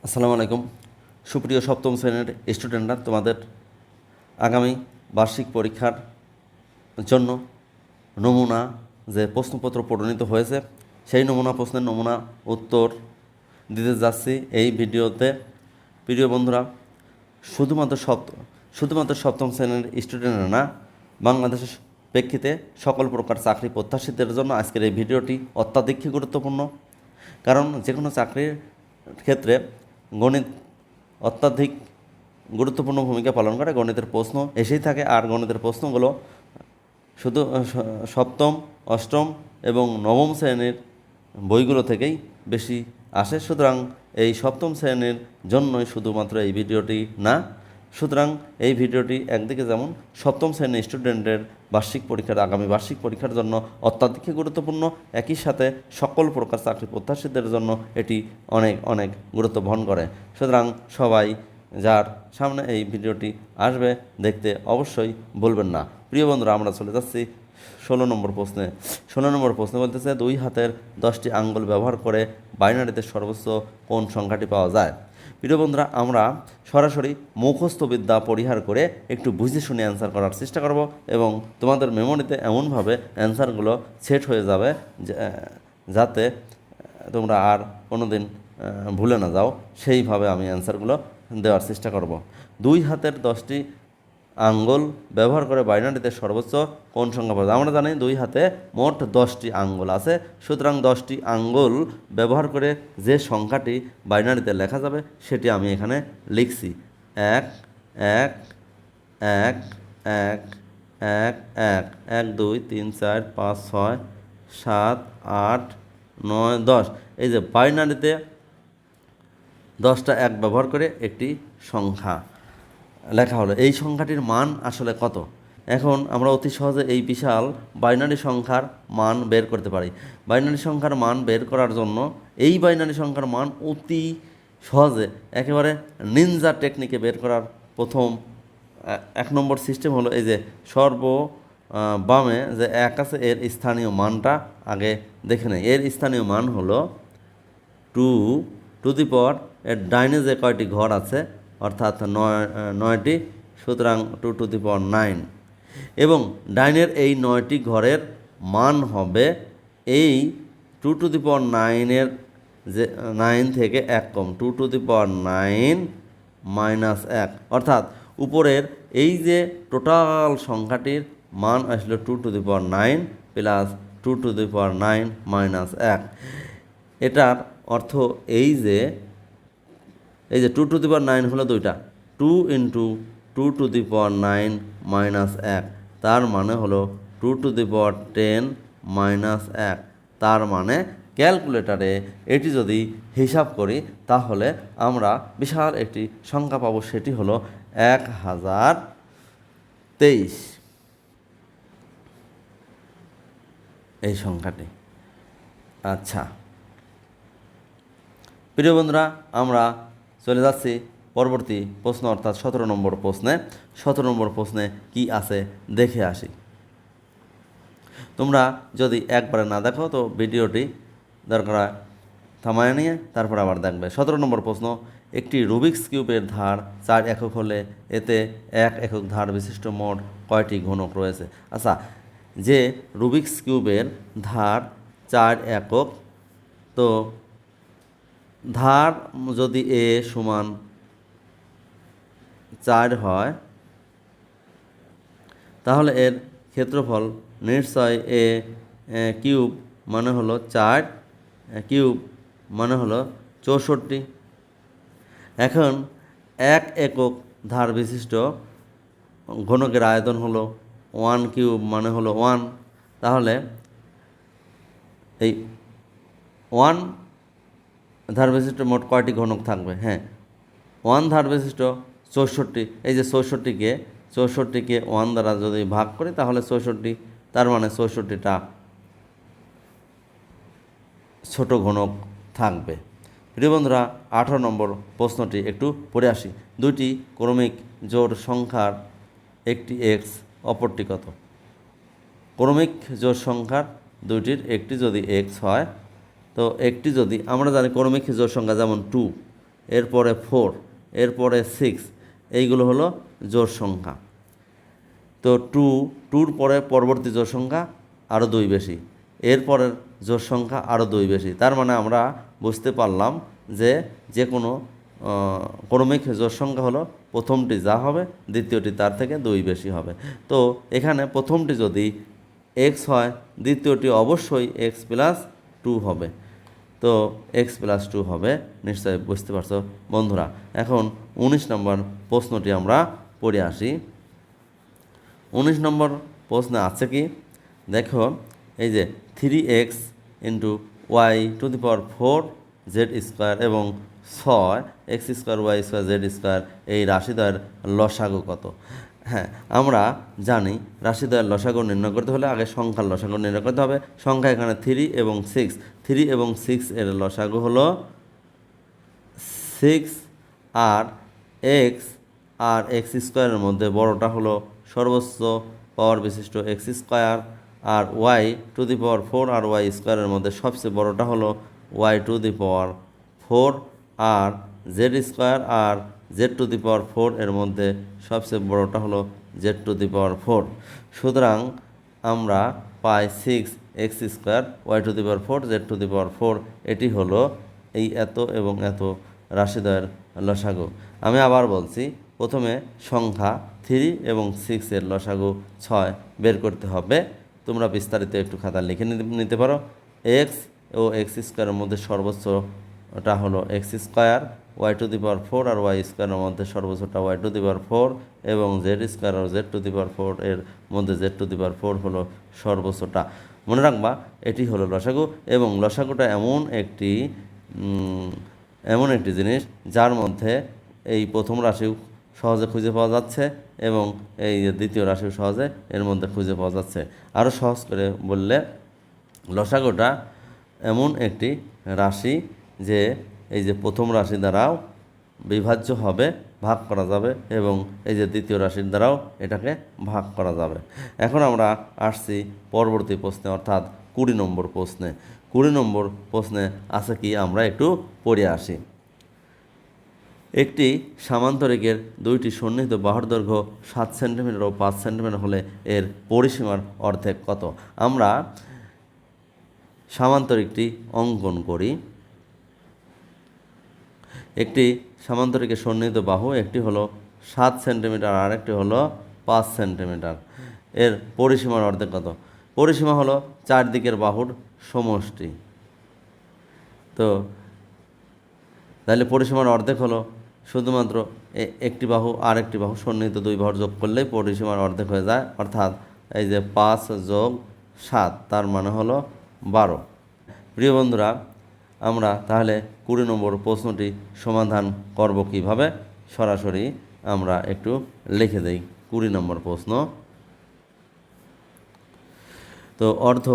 আসসালামু আলাইকুম সুপ্রিয় সপ্তম শ্রেণীর স্টুডেন্টরা, তোমাদের আগামী বার্ষিক পরীক্ষার জন্য নমুনা যে প্রশ্নপত্র প্রণীত হয়েছে সেই নমুনা প্রশ্নের নমুনা উত্তর দিতে যাচ্ছি এই ভিডিওতে। প্রিয় বন্ধুরা, শুধুমাত্র সপ্তম শ্রেণীর স্টুডেন্টরা না, বাংলাদেশের প্রেক্ষিতে সকল প্রকার চাকরি প্রত্যাশীদের জন্য আজকের এই ভিডিওটি অত্যাধিক গুরুত্বপূর্ণ। কারণ যে কোনো চাকরির ক্ষেত্রে গণিত অত্যাধিক গুরুত্বপূর্ণ ভূমিকা পালন করে। গণিতের প্রশ্ন এসেই থাকে, আর গণিতের প্রশ্নগুলো শুধু সপ্তম, অষ্টম এবং নবম শ্রেণীর বইগুলো থেকেই বেশি আসে। সুতরাং এই সপ্তম শ্রেণীর জন্যই শুধুমাত্র এই ভিডিওটি না। সুতরাং এই ভিডিওটি একদিকে যেমন সপ্তম শ্রেণীর স্টুডেন্টের আগামী বার্ষিক পরীক্ষার জন্য অত্যাধিক গুরুত্বপূর্ণ, একই সাথে সকল প্রকার চাকরি প্রত্যাশীদের জন্য এটি অনেক অনেক গুরুত্ব বহন করে। সুতরাং সবাই যার সামনে এই ভিডিওটি আসবে দেখতে অবশ্যই বলবেন না। প্রিয় বন্ধুরা, আমরা চলে যাচ্ছি 16 নম্বর প্রশ্নে। 16 নম্বর প্রশ্ন বলতেছে, 2 হাতের 10টি আঙ্গুল ব্যবহার করে বাইনারিতে সর্বোচ্চ কোন সংখ্যাটি পাওয়া যায়। প্রিয় বন্ধুরা, আমরা সরাসরি মুখস্থ বিদ্যা পরিহার করে একটু বুঝে শুনে অ্যান্সার করার চেষ্টা করব, এবং তোমাদের মেমোরিতে এমনভাবে অ্যান্সারগুলো সেট হয়ে যাবে যাতে তোমরা আর কোনো দিন ভুলে না যাও। সেইভাবে আমি অ্যান্সারগুলো দেওয়ার চেষ্টা করব। 2 হাতের 10টি আঙ্গুল ব্যবহার করে বাইনারিতে সর্বোচ্চ কোন সংখ্যা পাওয়া যায়। আমরা জানি 2 হাতে মোট 10টি আঙ্গুল আছে। সুতরাং 10টি আঙ্গুল ব্যবহার করে যে সংখ্যাটি বাইনারিতে লেখা যাবে সেটি আমি এখানে লিখছি। 1 1 1 1 1 1 1 2 3 4 5 6 7 8 9 10। এই যে বাইনারিতে 10টা 1 ব্যবহার করে একটি সংখ্যা লেখা হলো। এই সংখ্যাটির মান আসলে কত? এখন আমরা অতি সহজে এই বিশাল বাইনারি সংখ্যার মান বের করতে পারি। বাইনারি সংখ্যার মান বের করার জন্য এই বাইনারি সংখ্যার মান অতি সহজে একেবারে নিনজা টেকনিকে বের করার প্রথম 1 নম্বর সিস্টেম হলো এই যে বামে যে 1 আছে এর স্থানীয় মানটা আগে দেখে নেই। এর স্থানীয় মান হলো 2 টু দি পাওয়ার, এর ডাইনে যে কয়টি ঘর আছে অর্থাৎ 9টি, সুতরাং 2 টু দি পাওয়ার 9, এবং ডাইনের এই 9টি ঘরের মান হবে এই 2 টু দি পাওয়ার 9-এর যে 9 থেকে 1 কম 2 টু দি পাওয়ার 9 মাইনাস 1, অর্থাৎ উপরের এই যে টোটাল সংখ্যাটির মান আসলো 2 to the power 9 plus 2 to the power 9 minus 1। এটার অর্থ এই যে 2 টু দি পাওয়ার 9 হলো 2টা, 2 into 2 to the power 9 minus 1, তার মানে হলো 2 টু দি পাওয়ার 10 মাইনাস 1। তার মানে ক্যালকুলেটারে এটি যদি হিসাব করি তাহলে আমরা বিশাল একটি সংখ্যা পাবো, সেটি হলো 1023 এই সংখ্যাটি। আচ্ছা প্রিয় বন্ধুরা, আমরা চলে যাচ্ছি পরবর্তী প্রশ্ন অর্থাৎ 17 নম্বর প্রশ্নে। 17 নম্বর প্রশ্নে কি আছে দেখে আসি। তোমরা যদি একবারে না দেখো তো ভিডিওটি দরকার থামায় নিয়ে তারপর আবার দেখবে। 17 নম্বর প্রশ্ন, একটি রুবিক্স কিউবের ধার 4 একক হলে এতে 1 একক ধার বিশিষ্ট মোট কয়টি ঘনক রয়েছে। আচ্ছা, যে রুবিক্স কিউবের ধার 4 একক, তো ধার যদি এ সমান 4 হয় তাহলে এর ক্ষেত্রফল নিশ্চয় এ কিউব মানে হলো 4 কিউব মানে হলো 64। এখন 1 একক ধার বিশিষ্ট ঘনকের আয়তন হলো 1 কিউব মানে হলো 1। তাহলে এই 1 ধার বিশিষ্ট মোট কয়টি ঘনক থাকবে? হ্যাঁ, 1 ধার বিশিষ্ট 64। এই যে 64কে 1 দ্বারা যদি ভাগ করি তাহলে 64, তার মানে 64টা ছোট ঘনক থাকবে। প্রিয় বন্ধুরা, 18 নম্বর প্রশ্নটি একটু পড়ে আসি। 2টি ক্রমিক জোড় সংখ্যার একটি এক্স অপরটি কত? ক্রমিক জোড় সংখ্যার 2টির একটি যদি এক্স হয়, তো একটি যদি আমরা জানি ক্রমিক জোড় সংখ্যা যেমন 2, এরপরে 4, এরপরে 6, এইগুলো হলো জোড় সংখ্যা। তো টুর পরে পরবর্তী জোড় সংখ্যা আরও 2 বেশি, এরপরের জোড় সংখ্যা আরও 2 বেশি। তার মানে আমরা বুঝতে পারলাম যে কোনো ক্রমিক জোড় সংখ্যা হলো প্রথমটি যা হবে দ্বিতীয়টি তার থেকে 2 বেশি হবে। তো এখানে প্রথমটি যদি এক্স হয়, দ্বিতীয়টি অবশ্যই x+2 হবে। তো x+2 হবে, নিশ্চয়ই বুঝতে পারছো বন্ধুরা। এখন 19 নম্বর প্রশ্নটি আমরা পড়ে আসি। 19 নম্বর প্রশ্নে আছে কি দেখো, এই যে 3x × y⁴ z² এবং 6x² y² z² এই রাশিদ্বয়ের লসাগু কত? হ্যাঁ, আমরা জানি রাশিদ্বয়ের লসাগু নির্ণয় করতে হলে আগে সংখ্যার লসাগু নির্ণয় করতে হবে। সংখ্যা এখানে 3 এবং 6, 3 এবং 6 এর লসাগু হলো 6, আর x² মধ্যে বড়টা হলো সর্বোচ্চ পাওয়ার বিশিষ্ট x², আর y⁴ আর y² মধ্যে সবচেয়ে বড়টা হলো y⁴, আর z² আর z⁴ এর মধ্যে সবচেয়ে বড়টা হলো z⁴। সুতরাং আমরা পাই 6x² y⁴ z⁴, এটি হলো এই এত এবং এত রাশিদ্বয়ের লসাগু। আমি আবার বলছি, প্রথমে সংখ্যা 3 এবং 6 এর লসাগু 6 বের করতে হবে। তোমরা বিস্তারিত একটু খাতা লিখে নিতে পারো। x ও x² এর মধ্যে সর্বোচ্চটা হলো x² y⁴ আর y² এর মধ্যে সর্বোচ্চটা y⁴, এবং z² আর z⁴ এর মধ্যে z⁴ হলো সর্বোচ্চটা। মনে রাখবা এটি হলো লসাগু, এবং লসাগুটা এমন একটি জিনিস যার মধ্যে এই প্রথম রাশিও সহজে খুঁজে পাওয়া যাচ্ছে এবং এই দ্বিতীয় রাশিও সহজে এর মধ্যে খুঁজে পাওয়া যাচ্ছে। আরও সহজ করে বললে, লসাগুটা এমন একটি রাশি যে এই যে প্রথম রাশি দ্বারাও বিভাজ্য হবে, ভাগ করা যাবে, এবং এই যে দ্বিতীয় রাশির দ্বারাও এটাকে ভাগ করা যাবে। এখন আমরা আসছি পরবর্তী প্রশ্নে, অর্থাৎ 20 নম্বর প্রশ্নে। 20 নম্বর প্রশ্নে আছে কি আমরা একটু পড়ে আসি। একটি সামান্তরিকের দুইটি সন্নিহিত বাহুর দৈর্ঘ্য 7 সেন্টিমিটার ও 5 সেন্টিমিটার হলে এর পরিসীমার অর্ধেক কত? আমরা সামান্তরিকটি অঙ্কন করি। একটি সামান্তরিকের সন্নিহিত বাহু, একটি হলো 7 সেন্টিমিটার আর একটি হলো 5 সেন্টিমিটার। এর পরিসীমার অর্ধেক কত? পরিসীমা হলো চারদিকের বাহুর সমষ্টি। তো তাহলে পরিসীমার অর্ধেক হলো শুধুমাত্র একটি বাহু আর একটি বাহু সন্নিহিত 2 বাহুর যোগ করলেই পরিসীমার অর্ধেক হয়ে যায়, অর্থাৎ এই যে 5 + 7 তার মানে হলো 12। প্রিয় বন্ধুরা, আমরা তাহলে 20 নম্বর প্রশ্নটি সমাধান করব কিভাবে, সরাসরি আমরা একটু লিখে দেই 20 নম্বর প্রশ্ন। তো অর্ধ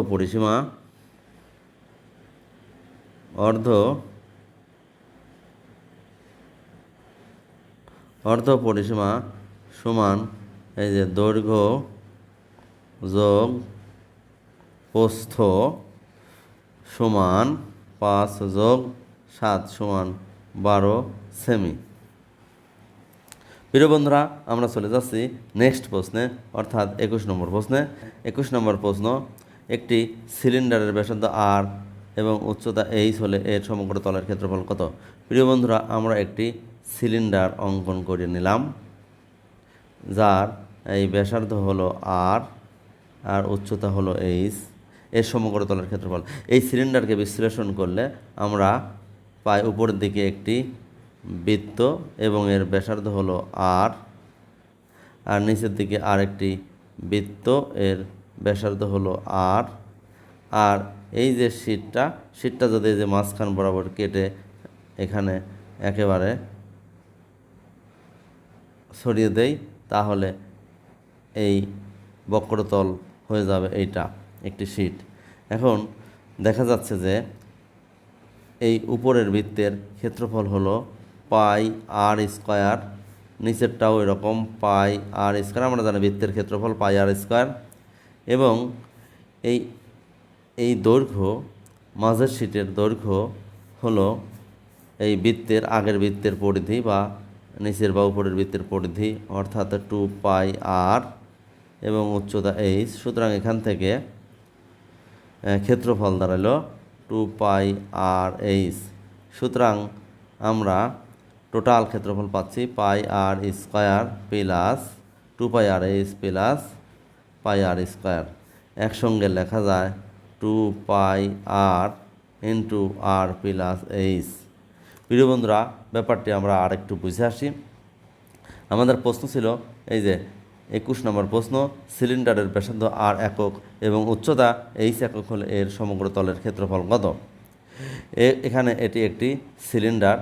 পরিসীমা সমান এই যে দৈর্ঘ্য যোগ প্রস্থ সমান 5 + 7 সমান 12 সেমি। প্রিয় বন্ধুরা, আমরা চলে যাচ্ছি নেক্সট প্রশ্নে, অর্থাৎ 21 নম্বর প্রশ্নে। 21 নম্বর প্রশ্ন, একটি সিলিন্ডারের ব্যাসার্ধ r এবং উচ্চতা h হলে এর সমগ্র তলের ক্ষেত্রফল কত? প্রিয় বন্ধুরা, আমরা একটি সিলিন্ডার অঙ্কন করে নিলাম, যার এই ব্যাসার্ধ হলো r আর উচ্চতা হলো h, এর সমগ্র তলের ক্ষেত্রফল। এই সিলিন্ডারকে বিশ্লেষণ করলে আমরা পাই উপরের দিকে একটি বৃত্ত এবং এর ব্যাসার্ধ হলো r, আর নিচের দিকে আরেকটি বৃত্ত, এর ব্যাসার্ধ হলো r। আর এই যে শীটটা যদি এই যে মাঝখান বরাবর কেটে এখানে একেবারে ছড়িয়ে দেই, তাহলে এই বক্রতল হয়ে যাবে এইটা একটি শীট। এখন দেখা যাচ্ছে যে এই উপরের বৃত্তের ক্ষেত্রফল হলো πr², নিচেরটাও এরকম πr²। আমরা জানি বৃত্তের ক্ষেত্রফল πr², এবং এই দৈর্ঘ্য, মাঝের শীটের দৈর্ঘ্য হলো এই বৃত্তের আগের বৃত্তের পরিধি বা নিচের বা উপরের বৃত্তের পরিধি অর্থাৎ 2πr এবং উচ্চতা h। সুতরাং এখান থেকে ক্ষেত্রফল দাঁড়ালো 2πrh। সুতরাং আমরা টোটাল ক্ষেত্রফল পাচ্ছি πr square plus 2πrh plus πr square. একসঙ্গে লেখা যায় 2πr into r plus h। প্রিয় বন্ধুরা, ব্যাপারটি আমরা আর একটু বুঝে আসি। আমাদের প্রশ্ন ছিল এই যে 21 নম্বর প্রশ্ন, সিলিন্ডারের ব্যাসার্ধ r একক এবং উচ্চতা h একক হলে এর সমগ্র তলের ক্ষেত্রফল কত? এখানে এটি একটি সিলিন্ডার।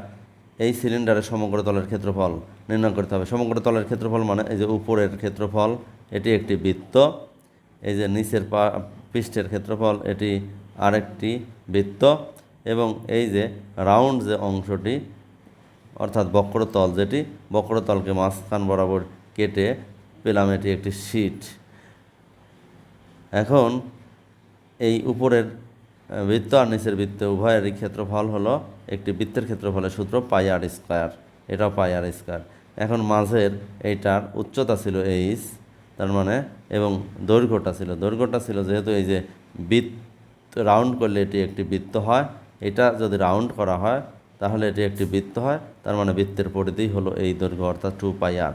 এই সিলিন্ডারের সমগ্র তলের ক্ষেত্রফল নির্ণয় করতে হবে। সমগ্র তলের ক্ষেত্রফল মানে এই যে উপরের ক্ষেত্রফল, এটি একটি বৃত্ত। এই যে নিচের পৃষ্ঠের ক্ষেত্রফল, এটি আরেকটি বৃত্ত। এবং এই যে রাউন্ড যে অংশটি অর্থাৎ বক্রতল, যেটি বক্রতলকে মাঝখান বরাবর কেটে পেলাম, এটি একটি শীট। এখন এই উপরের বৃত্ত আর নিচের বৃত্ত উভয়েরই ক্ষেত্রফল হলো একটি বৃত্তের ক্ষেত্রফলের সূত্র πr স্কোয়ার, এটাও πr স্কোয়ার। এখন মাঝের এইটার উচ্চতা ছিল h, তার মানে, এবং দৈর্ঘ্যটা ছিল যেহেতু এই যে বৃত্ত রাউন্ড করলে এটি একটি বৃত্ত হয়, এটা যদি রাউন্ড করা হয় তাহলে এটি একটি বৃত্ত হয়, তার মানে বৃত্তের পরিধি হলো এই দৈর্ঘ্য অর্থাৎ 2πr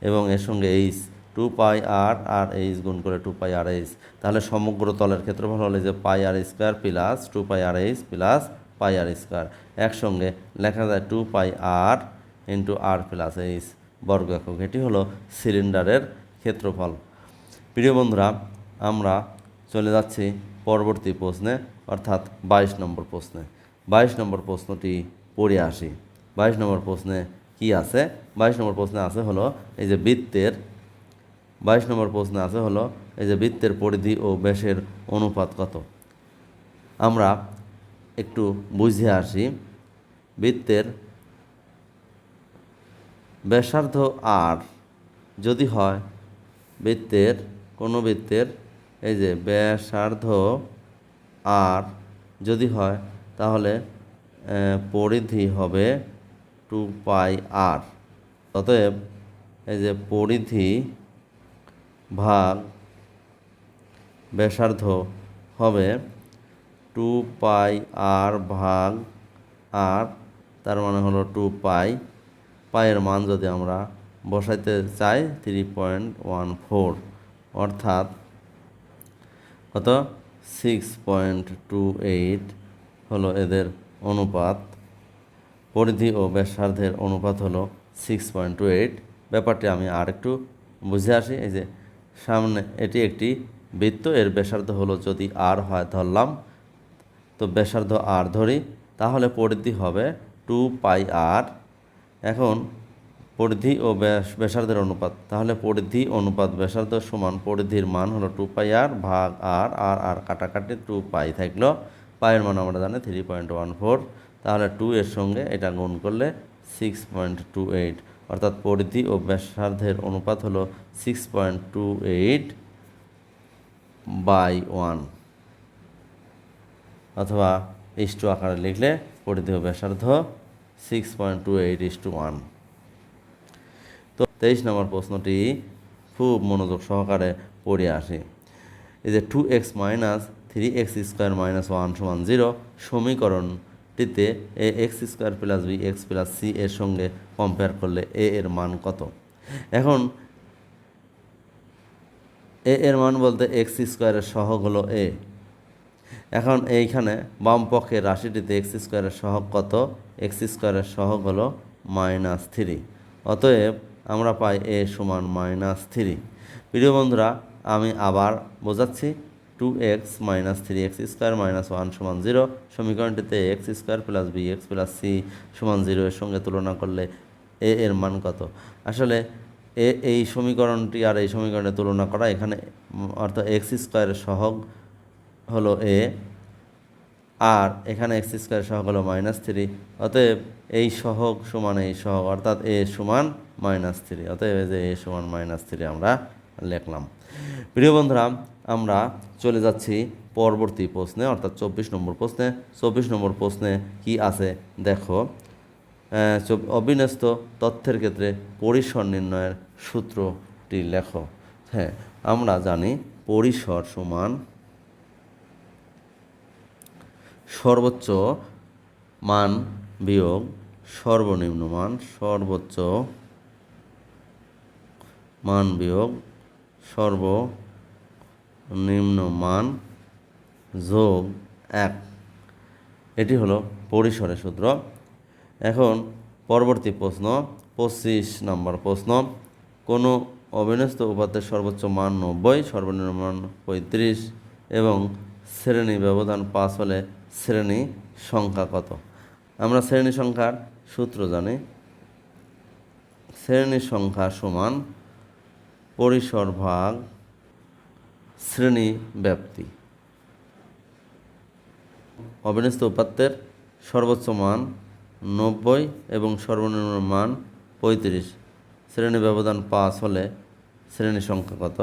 এবং এর সঙ্গে h 2πr আর h গুণ করে 2πrh। তাহলে সমগ্র তলের ক্ষেত্রফল হলে যে πr square plus 2πrh plus πr square. একসঙ্গে লেখা যায় 2πr into r plus h বর্গ একক। এটি হলো সিলিন্ডারের ক্ষেত্রফল। প্রিয় বন্ধুরা, আমরা চলে যাচ্ছি পরবর্তী প্রশ্নে অর্থাৎ 22 নম্বর প্রশ্নে। 22 নম্বর প্রশ্নটি পড়ে আসি। 22 নম্বর প্রশ্নে কি আছে? 22 নম্বর প্রশ্নে আছে হলো এই যে বৃত্তের 22 নম্বর প্রশ্নে আছে হলো এই যে বৃত্তের পরিধি ও ব্যাসের অনুপাত কত? আমরা একটু বুঝে আসি। বৃত্তের ব্যাসার্ধ r যদি হয়, কোনো বৃত্তের এই যে ব্যাসার্ধ r যদি হয় তাহলে পরিধি হবে 2πr। অতএব এই যে পরিধি ভাগ ব্যাসার্ধ হবে 2πr ভাগ r, তার মানে হলো 2π। পায়ের মান যদি আমরা বসাইতে চাই 3.14, অর্থাৎ কত 6.28 হলো এদের অনুপাত। পরিধি ও ব্যাসার্ধের অনুপাত হলো 6.28। ব্যাপারটি আমি আর একটু বুঝে আসি। এই যে সামনে এটি একটি বৃত্ত, এর ব্যাসার্ধ হলো যদি r হয় ধরলাম, তো ব্যাসার্ধ r ধরি, তাহলে পরিধি হবে 2πr। এখন পরিধি ও ব্যাসার্ধের অনুপাত, তাহলে পরিধি অনুপাত ব্যাসার্ধ সমান পরিধির মান হলো 2πr ভাগ r, আর আর কাটাকাটি 2π থাকলো। পায়ের মান আমরা জানি 3.14, তাহলে 2 এর সঙ্গে এটা গুণ করলে 6.28, অর্থাৎ পরিধি ও ব্যাসার্ধের অনুপাত হলো 6.28/1, অথবা ইস্টু আকারে লিখলে পরিধি ও ব্যাসার্ধ 6.28:1। তো 23 নম্বর প্রশ্নটি খুব মনোযোগ সহকারে পড়ে আসি। এই যে 2x - 3x² - 1 = 0 সমীকরণটিতে ax² + bx + c এর সঙ্গে কম্পেয়ার করলে a এর মান কত? এখন a এর মান বলতে x² এর সহগ হলো a। এখন এইখানে বাম পক্ষের রাশিটিতে x² এর সহগ কত? x² এর সহগ হলো -3। অতএব আমরা পাই a সমান -3। প্রিয় বন্ধুরা, আমি আবার বোঝাচ্ছি। 2x - 3x² - 1 = 0 সমীকরণটিতে x² + bx + c = 0 এর সঙ্গে তুলনা করলে a এর মান কত? আসলে এই সমীকরণটি আর এই সমীকরণের তুলনা করা, এখানে অর্থাৎ x² এর সহগ হলো a আর এখানে x² এর সহগ হলো -3। অতএব এই সহগ সমান এই সহগ, অর্থাৎ a সমান -3। অতএব যে a সমান -3 আমরা লিখলাম। প্রিয় বন্ধুরা, আমরা চলে যাচ্ছি পরবর্তী প্রশ্নে অর্থাৎ 24 নম্বর প্রশ্নে। 24 নম্বর প্রশ্নে কি আছে দেখো। অবিন্যস্ত তথ্যের ক্ষেত্রে পরিসর নির্ণয়ের সূত্রটি লেখো। হ্যাঁ, আমরা জানি পরিসর সমান সর্বোচ্চ মান বিয়োগ সর্বনিম্ন মান, সর্বোচ্চ মান বিয়োগ সর্বনিম্ন মান যোগ 1। এটি হলো পরিসরের সূত্র। এখন পরবর্তী প্রশ্ন, 25 নম্বর প্রশ্ন। কোনো অবিন্যস্ত উপাত্তের সর্বোচ্চ মান 90, সর্বনিম্ন মান 35 এবং শ্রেণী ব্যবধান 5 হলে শ্রেণী সংখ্যা কত? আমরা শ্রেণী সংখ্যার সূত্র জানি। শ্রেণী সংখ্যা সমান পরিসর ভাগ শ্রেণী ব্যাপ্তি। অবিন্যস্ত উপাত্তের সর্বোচ্চ মান 90 এবং সর্বনিম্ন মান 35, শ্রেণী ব্যবধান 5 হলে শ্রেণী সংখ্যা কত?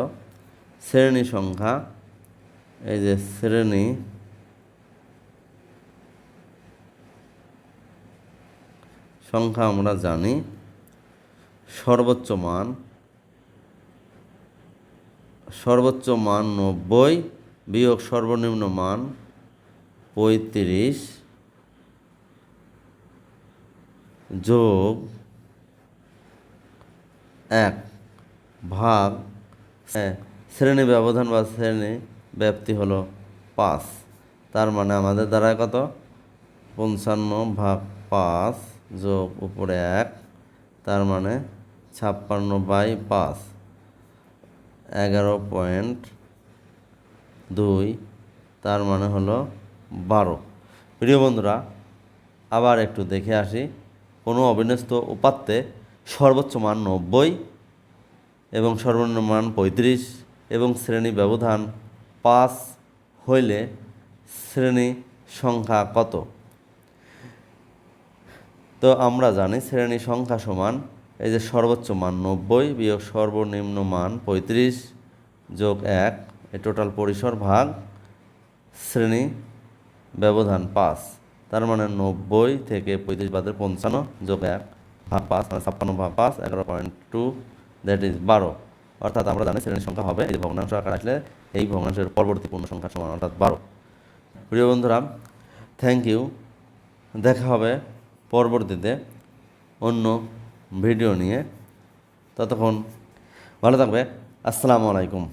শ্রেণী সংখ্যা, এই যে শ্রেণী সংখ্যা আমরা জানি সর্বোচ্চ মান 90 বিয়োগ সর্বনিম্ন মান 35 যোগ 1 ভাগ শ্রেণী ব্যবধান বা শ্রেণী ব্যাপ্তি হলো 5। তার মানে আমাদের দ্বারা কত? 55 ভাগ 5 যোগ উপরে 1, তার মানে 56/5, 11.2, তার মানে হলো 12। প্রিয় বন্ধুরা, আবার একটু দেখে আসি। কোনো অবিন্যস্ত উপাত্তে সর্বোচ্চ মান 90 এবং সর্বনিম্ন মান 35 এবং শ্রেণী ব্যবধান 5 হইলে শ্রেণী সংখ্যা কত? তো আমরা জানি শ্রেণী সংখ্যা সমান, এই যে সর্বোচ্চ মান 90 বিয়োগ সর্বনিম্ন মান 35 যোগ 1, এই টোটাল পরিসর ভাগ শ্রেণী ব্যবধান 5, তার মানে 90 থেকে 35 বাদে 55 যোগ 1 ভাগ 5, মানে 56/5, 11.2, দ্যাট ইজ 12। অর্থাৎ আমরা জানি শ্রেণী সংখ্যা হবে, এই ভগ্নাংশ আকার আসলে এই ভগ্নাংশের পরবর্তী পূর্ণ সংখ্যা সমান, অর্থাৎ 12। প্রিয় বন্ধুরা, থ্যাংক ইউ। দেখা হবে পরবর্তীতে অন্য ভিডিও নিয়ে। ততক্ষণ ভালো থাকবে। আসসালামু আলাইকুম।